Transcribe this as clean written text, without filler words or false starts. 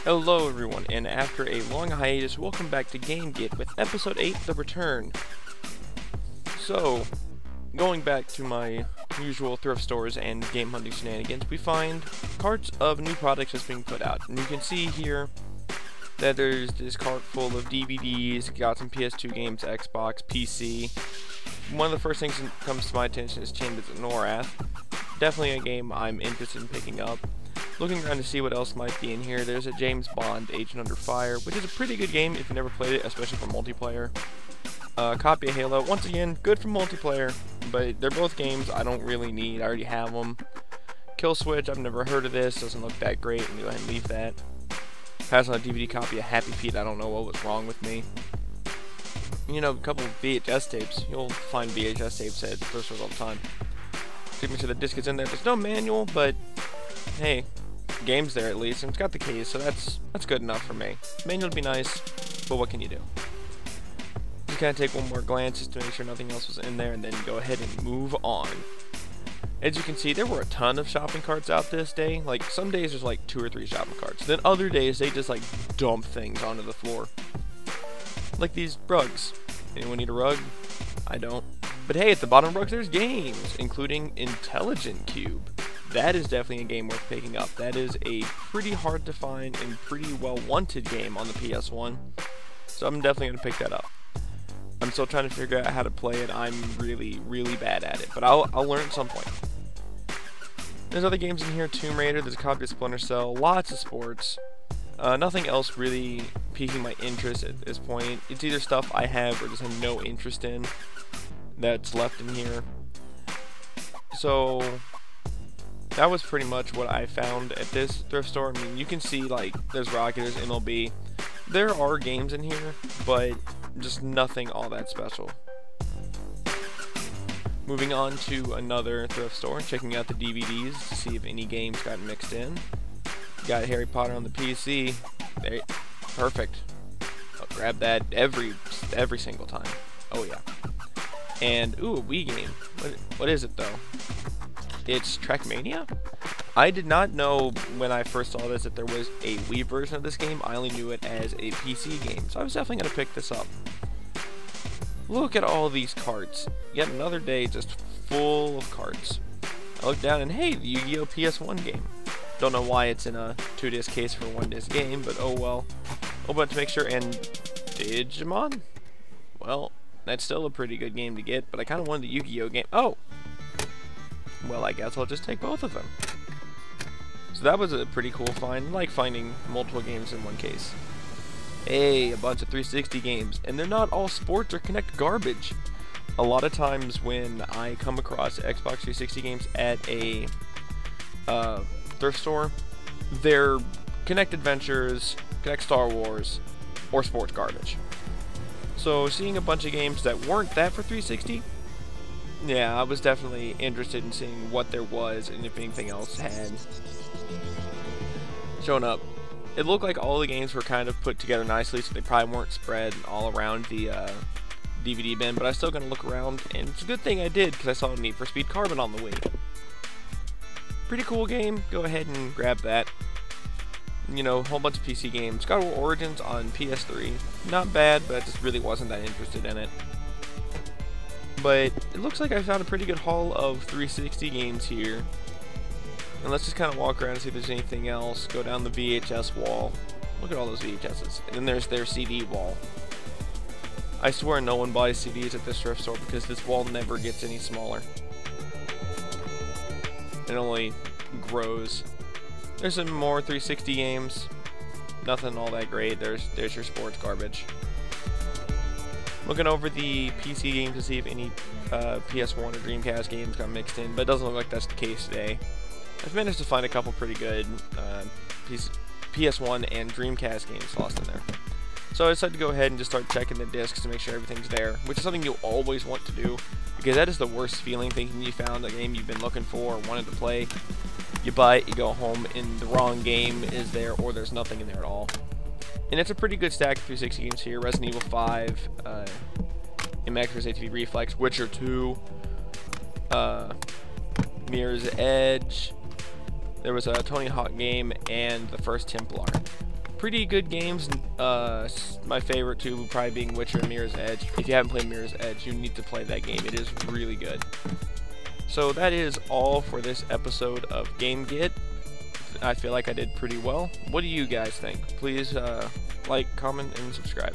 Hello everyone, and after a long hiatus, welcome back to GameGit with episode 8, The Return. So, going back to my usual thrift stores and game hunting shenanigans, we find carts of new products that's being put out. And you can see here that there's this cart full of DVDs, got some PS2 games, Xbox, PC. One of the first things that comes to my attention is Chambers of Norath. Definitely a game I'm interested in picking up. Looking around to see what else might be in here, there's a James Bond, Agent Under Fire, which is a pretty good game if you never played it, especially for multiplayer. Copy of Halo, once again, good for multiplayer, but they're both games I don't really need, I already have them. Kill Switch, I've never heard of this, doesn't look that great, I'm going to go ahead and leave that. Pass on a DVD copy of Happy Feet, I don't know what was wrong with me. You know, a couple of VHS tapes, you'll find VHS tapes at thrift stores all the time. Make sure the disc is in there, there's no manual, but hey, game's there at least, and it's got the case, so that's good enough for me. Manual would be nice, but what can you do? Just kind of take one more glance just to make sure nothing else was in there, and then go ahead and move on. As you can see, there were a ton of shopping carts out this day. Like, some days there's like 2 or 3 shopping carts. Then other days they just like dump things onto the floor. Like these rugs. Anyone need a rug? I don't. But hey, at the bottom of rugs there's games, including Intelligent Cube. That is definitely a game worth picking up. That is a pretty hard to find and pretty well wanted game on the PS1. So I'm definitely going to pick that up. I'm still trying to figure out how to play it. I'm really, really bad at it. But I'll learn at some point. There's other games in here. Tomb Raider. There's a copy of Splinter Cell. Lots of sports. Nothing else really piquing my interest at this point. It's either stuff I have or just have no interest in that's left in here. So that was pretty much what I found at this thrift store. I mean, you can see, like, there's Rocket, there's MLB. There are games in here, but just nothing all that special. Moving on to another thrift store, checking out the DVDs to see if any games got mixed in. Got Harry Potter on the PC. There, perfect. I'll grab that every single time. Oh yeah. And ooh, a Wii game. What is it though? It's Trackmania? I did not know when I first saw this that there was a Wii version of this game. I only knew it as a PC game, so I was definitely going to pick this up. Look at all these carts. Yet another day just full of carts. I looked down and hey, the Yu-Gi-Oh! PS1 game. Don't know why it's in a 2-disc case for a 1-disc game, but oh well. Oh, but to make sure, and Digimon? Well, that's still a pretty good game to get, but I kind of wanted the Yu-Gi-Oh! Game. Oh! Well, I guess I'll just take both of them. So that was a pretty cool find. I like finding multiple games in one case. Hey, a bunch of 360 games. And they're not all sports or Kinect garbage. A lot of times when I come across Xbox 360 games at a thrift store, they're Kinect Adventures, Kinect Star Wars, or sports garbage. So seeing a bunch of games that weren't that for 360, yeah, I was definitely interested in seeing what there was and if anything else had shown up. It looked like all the games were kind of put together nicely, so they probably weren't spread all around the DVD bin, but I was still going to look around, and it's a good thing I did, because I saw Need for Speed Carbon on the Wii. Pretty cool game, go ahead and grab that. You know, a whole bunch of PC games. God of War Origins on PS3, not bad, but I just really wasn't that interested in it. But it looks like I found a pretty good haul of 360 games here. And let's just kind of walk around and see if there's anything else. Go down the VHS wall. Look at all those VHSs. And then there's their CD wall. I swear no one buys CDs at this thrift store because this wall never gets any smaller. It only grows. There's some more 360 games. Nothing all that great. There's your sports garbage. Looking over the PC games to see if any PS1 or Dreamcast games got mixed in, but it doesn't look like that's the case today. I've managed to find a couple pretty good PS1 and Dreamcast games lost in there. So I decided to go ahead and just start checking the discs to make sure everything's there, which is something you always want to do, because that is the worst feeling, thinking you found a game you've been looking for or wanted to play. You buy it, you go home, and the wrong game is there, or there's nothing in there at all. And it's a pretty good stack of 360 games here. Resident Evil 5, MX vs. ATV Reflex, Witcher 2, Mirror's Edge. There was a Tony Hawk game and the first Templar. pretty good games. My favorite two probably being Witcher and Mirror's Edge. If you haven't played Mirror's Edge, you need to play that game. It is really good. So that is all for this episode of Game Get. I feel like I did pretty well. What do you guys think? Please like, comment, and subscribe.